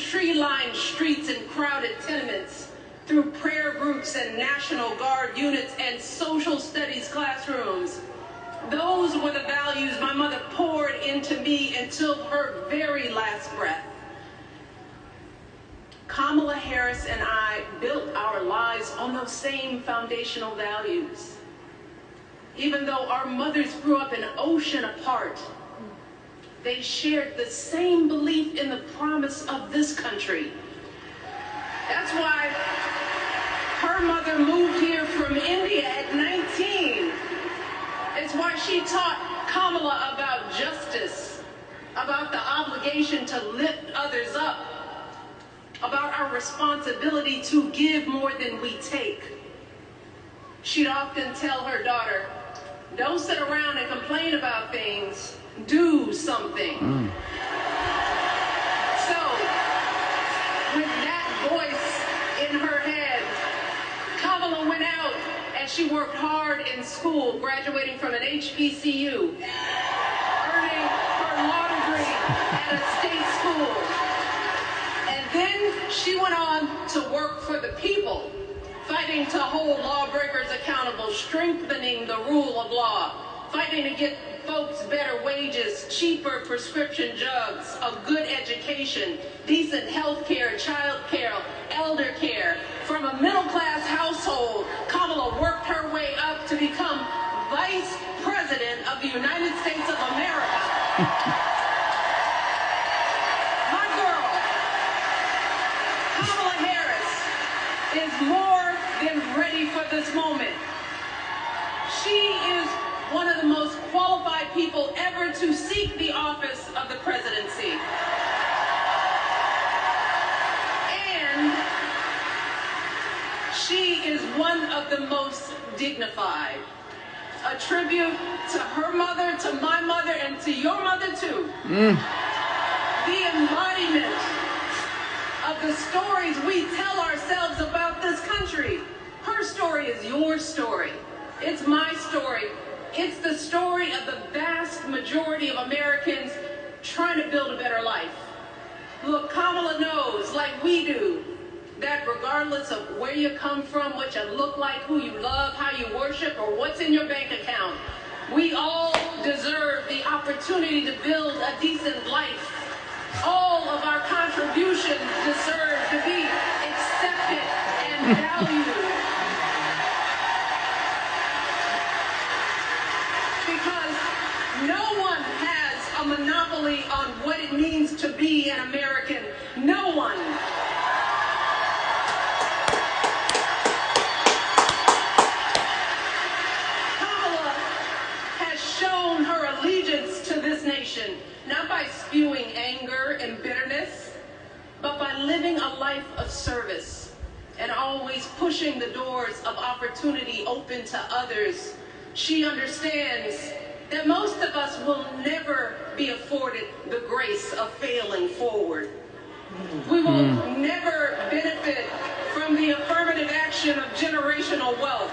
tree-lined streets and crowded tenements, through prayer groups and National Guard units and social studies classrooms. Those were the values my mother poured into me until her very last breath. Kamala Harris and I built our lives on those same foundational values. Even though our mothers grew up an ocean apart, they shared the same belief in the promise of this country. That's why her mother moved here from India at 19. It's why she taught Kamala about justice, about the obligation to lift others up, about our responsibility to give more than we take. She'd often tell her daughter, don't sit around and complain about things, do something. So, with that voice in her head, Kamala went out and she worked hard in school, graduating from an HBCU, earning her law degree at a state school. And then she went on to work for the people, fighting to hold lawbreakers accountable, strengthening the rule of law, fighting to get folks better wages, cheaper prescription drugs, a good education, decent health care, child care, elder care. From a middle-class household, Kamala worked her way up to become Vice President of the United States of America. My girl, Kamala Harris, is more than ready for this moment. She is one of the most qualified people ever to seek the office of the presidency. And she is one of the most dignified. A tribute to her mother, to my mother, and to your mother too. The embodiment of the stories we tell ourselves about this country. Her story is your story. It's my story. It's the story of the vast majority of Americans trying to build a better life. Look, Kamala knows, like we do, that regardless of where you come from, what you look like, who you love, how you worship, or what's in your bank account, we all deserve the opportunity to build a decent life. All of our contributions deserve to be accepted and valued. Because no one has a monopoly on what it means to be an American. No one. Kamala has shown her allegiance to this nation, not by spewing anger and bitterness, but by living a life of service and always pushing the doors of opportunity open to others. She understands that most of us will never be afforded the grace of failing forward. We will never benefit from the affirmative action of generational wealth.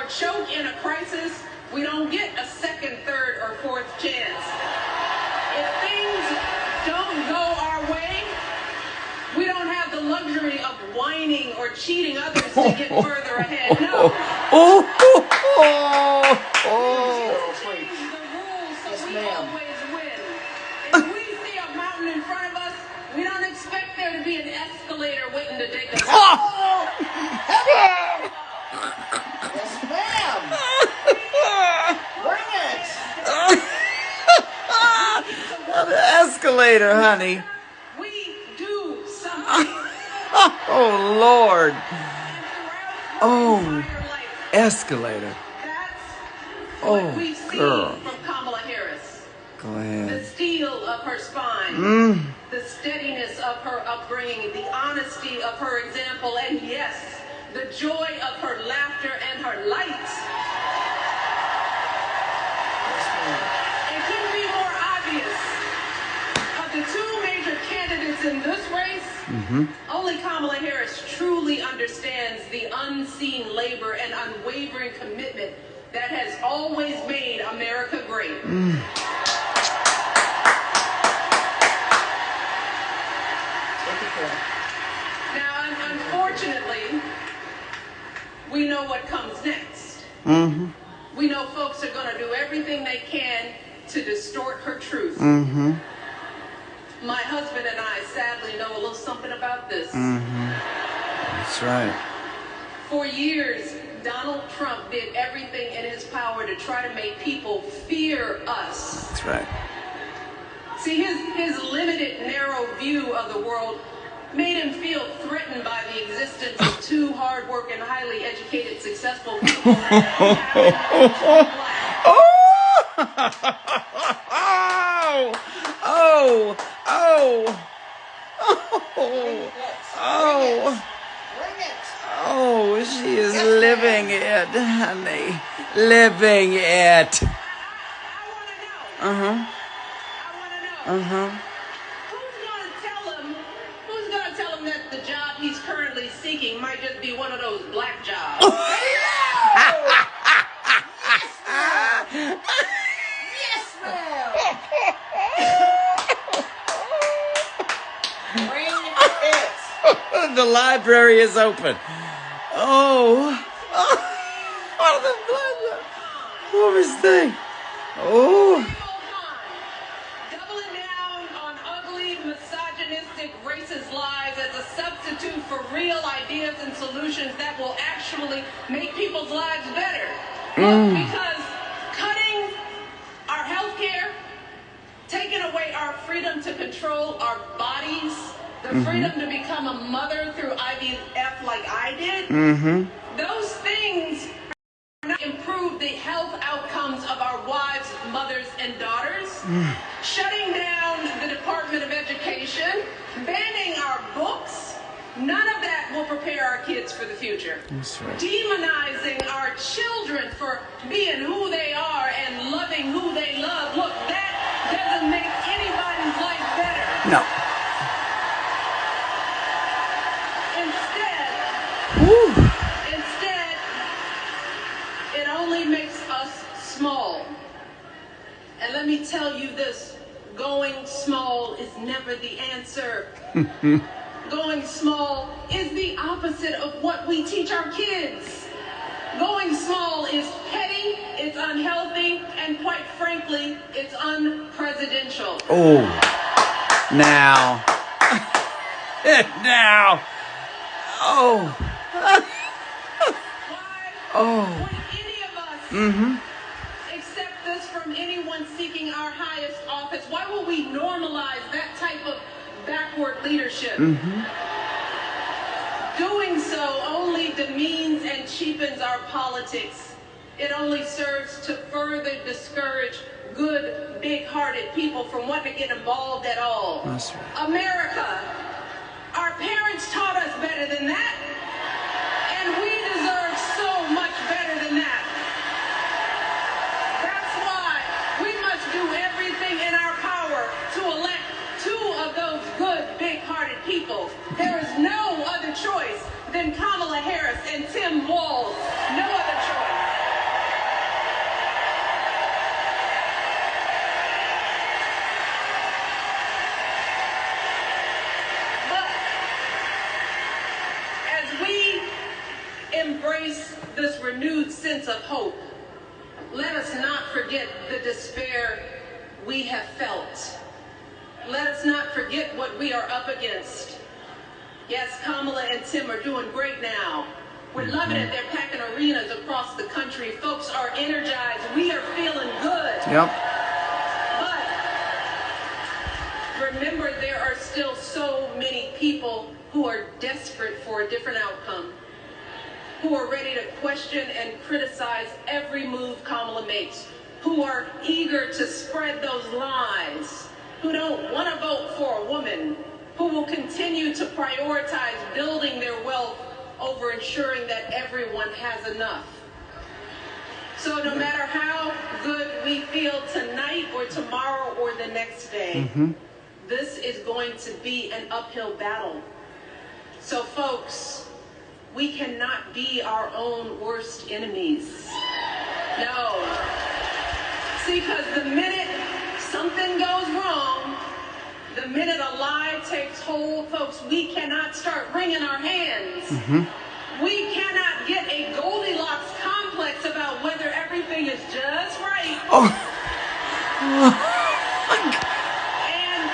Choke in a crisis, we don't get a second, third, or fourth chance. If things don't go our way, we don't have the luxury of whining or cheating others to get further ahead. No. Change the rules so we always win. If we see a mountain in front of us, we don't expect there to be an escalator waiting to take us. The escalator, honey. We do something. Oh, Lord. Oh, escalator. That's what we've seen from Kamala Harris. Go ahead. The steel of her spine, the steadiness of her upbringing, the honesty of her example, and yes, the joy of her laughter and her light. It couldn't be more obvious. Of the two major candidates in this race, only Kamala Harris truly understands the unseen labor and unwavering commitment that has always made America great. Now, unfortunately, we know what comes next. We know folks are going to do everything they can to distort her truth. My husband and I sadly know a little something about this. That's right. For years, Donald Trump did everything in his power to try to make people fear us. That's right. See, his limited, narrow view of the world made him feel threatened by the existence of two hard-working, highly educated, successful people Oh, she is living it, honey. Living it. I want to know. Who's going to tell him that the job he's currently seeking might just be one of those black jobs? Yes, ma'am. The library is open. Oh. What the blood? What was that? Oh. Doubling down on ugly, misogynistic, racist lies as a substitute for real ideas and solutions that will actually make people's lives better. Look, because cutting our health care, taking away our freedom to control our bodies, the freedom to become a mother through IVF like I did, those things improve the health outcomes of our wives, mothers, and daughters. Shutting down the Department of Education, banning our books, none of that will prepare our kids for the future. That's right. Demonizing our children for being who they are and loving who they love. Look, that doesn't make anybody's life better. No. Instead, it only makes us small. And let me tell you this, going small is never the answer. Going small is the opposite of what we teach our kids. Going small is petty, it's unhealthy, and quite frankly, it's unpresidential. Oh. Now. Now. Oh. Why would any of us accept this from anyone seeking our highest office? Why will we normalize that type of backward leadership? Doing so only demeans and cheapens our politics. It only serves to further discourage good, big-hearted people from wanting to get involved at all. That's right. America, our parents taught us better than that, and we deserve so much better than that. That's why we must do everything in our power to elect two of those good, big-hearted people. There is no other choice than Kamala Harris and Tim Walz. No other choice. Embrace this renewed sense of hope. Let us not forget the despair we have felt. Let us not forget what we are up against. Yes, Kamala and Tim are doing great now. We're loving it. They're packing arenas across the country. Folks are energized. We are feeling good. Yep. But remember, there are still so many people who are desperate for a different outcome, who are ready to question and criticize every move Kamala makes, who are eager to spread those lies, who don't want to vote for a woman, who will continue to prioritize building their wealth over ensuring that everyone has enough. So no matter how good we feel tonight or tomorrow or the next day, this is going to be an uphill battle. So folks, we cannot be our own worst enemies. No. See, because the minute something goes wrong, the minute a lie takes hold, folks, we cannot start wringing our hands. We cannot get a Goldilocks complex about whether everything is just right. And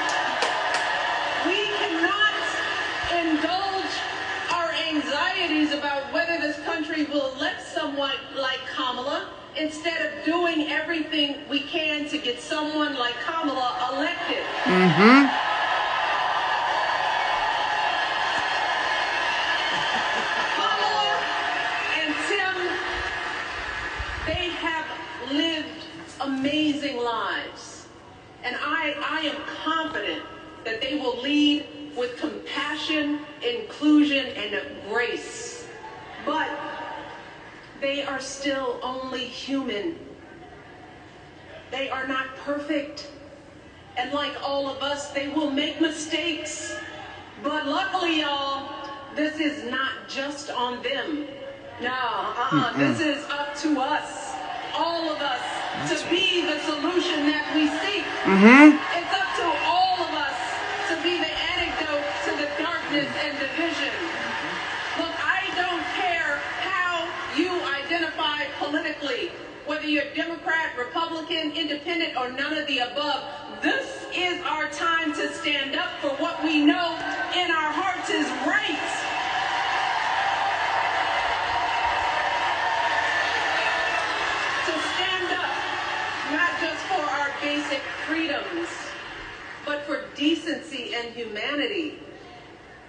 we cannot indulge our anxieties about whether this country will elect someone like Kamala instead of doing everything we can to get someone like Kamala elected. Kamala and Tim, they have lived amazing lives. And I am confident that they will lead with compassion, inclusion, and grace. But they are still only human. They are not perfect. And like all of us, they will make mistakes. But luckily, y'all, this is not just on them. No, this is up to us, all of us, to be the solution that we seek. It's up to all of us to be the antidote to the darkness and division. Look, I don't care how you identify politically, whether you're Democrat, Republican, Independent, or none of the above. This is our time to stand up for what we know in our hearts is right. To stand up, not just for our basic freedoms, but for decency and humanity,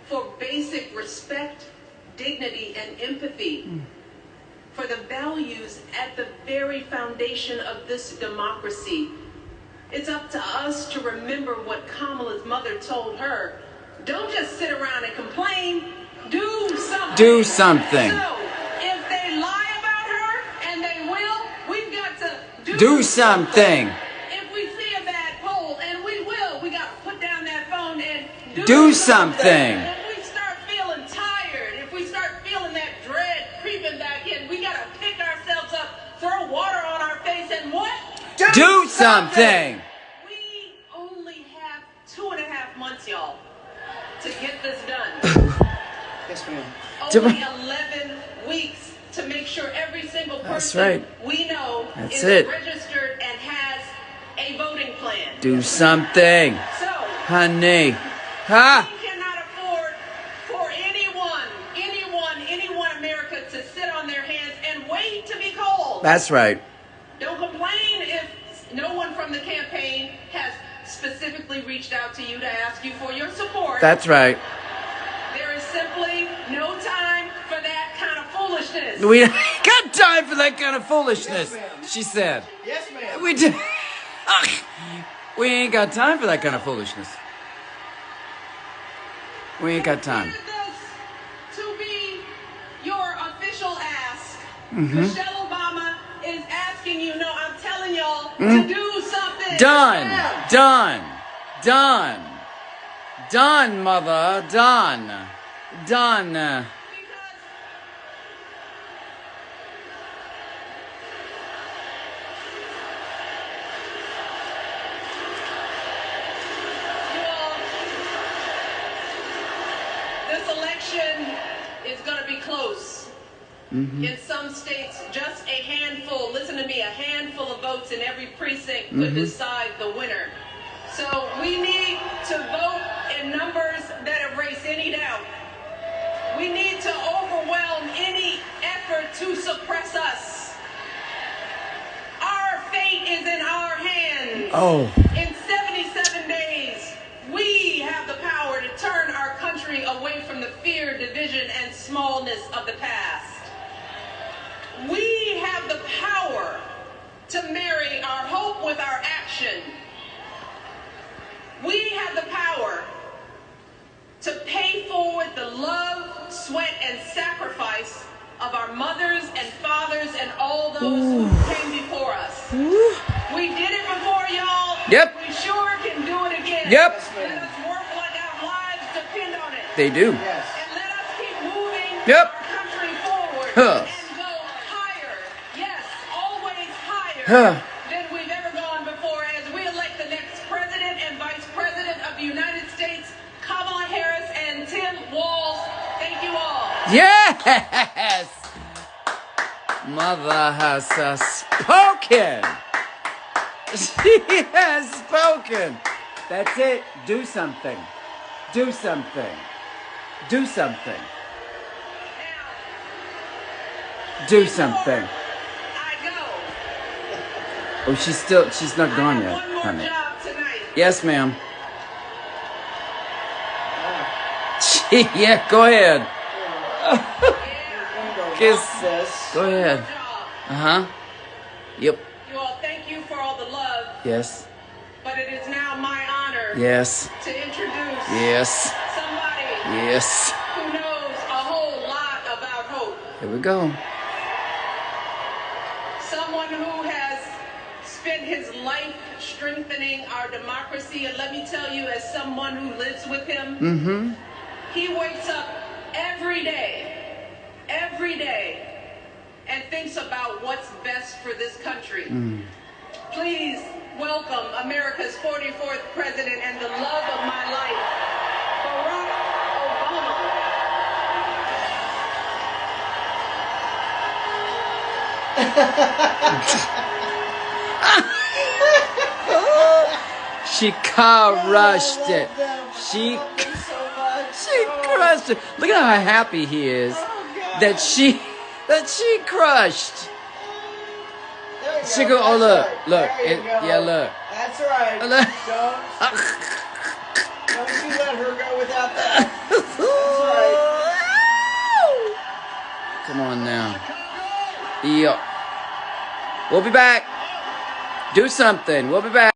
for basic respect, dignity, and empathy, for the values at the very foundation of this democracy. It's up to us to remember what Kamala's mother told her. Don't just sit around and complain. Do something. Do something. So, if they lie about her, and they will, we've got to Do something. If we see a bad poll, and we will, we got to put down that phone and Do something. If we start feeling tired, if we start feeling that dread creeping back in, we got to pick ourselves up, throw water on our face, and what? Do something. We only have 2.5 months, y'all, to get this done. Yes, ma'am. Only 11 weeks to make sure every single person right. we know That's is it. registered and has a voting plan. Do something. So, Honey. we Ha! cannot afford for anyone America to sit on their hands and wait to be called. That's right. Don't complain if no one from the campaign has specifically reached out to you to ask you for your support. That's right. There is simply no time for that kind of foolishness. We ain't got time for that kind of foolishness, Yes, ma'am. she said. Yes, ma'am. We did. We ain't got time for that kind of foolishness. We ain't got time. Consider this to be your official ask. Michelle Obama is asking you, no, I'm telling y'all to do something. Done. Yeah. Done. Done. Done, mother. Done. Done. Because you all, this election is going to be close. In some states, just a handful, listen to me, a handful of votes in every precinct could decide the winner. So we need to vote in numbers that erase any doubt. We need to overwhelm any effort to suppress us. Our fate is in our hands. Oh. In 77 days, we have the power to turn our country away from the fear, division, and smallness of the past. We have the power to marry our hope with our action. We have the power to pay forward the love, sweat, and sacrifice of our mothers and fathers and all those who came before us. We did it before, y'all. Yep. We sure can do it again. Yep. Let us work like our lives depend on it. They do. Yes. And let us keep moving Yep. our country forward Huh. and go higher. Yes, always higher Huh. than we've ever gone before as we elect the next president and vice president of the United States, Kamala Harris and Tim Walz. Thank you all. Yes! Mother has spoken. She has spoken. That's it. Do something. Do something. Do something. Now, Do something. I go. Oh, she's not gone I yet, have one more honey. job tonight. Yes, ma'am. Yeah, go ahead. Yeah. Kiss. This. Go ahead. Job. Uh-huh. Yep. You all, thank you for all the love, Yes. but it is now my honor Yes. to introduce Yes. somebody Yes. who knows a whole lot about hope. Here we go. Someone who has spent his life strengthening our democracy, and let me tell you, as someone who lives with him, he wakes up every day, and thinks about what's best for this country. Please welcome America's 44th president and the love of my life, Barack Obama. She crushed it. She crushed it. Look at how happy he is that she crushed. She go. Oh look, look. Yeah, look. That's right. Look. Don't you let her go without that. That's right. Come on now. Yep. We'll be back. Do something. We'll be back.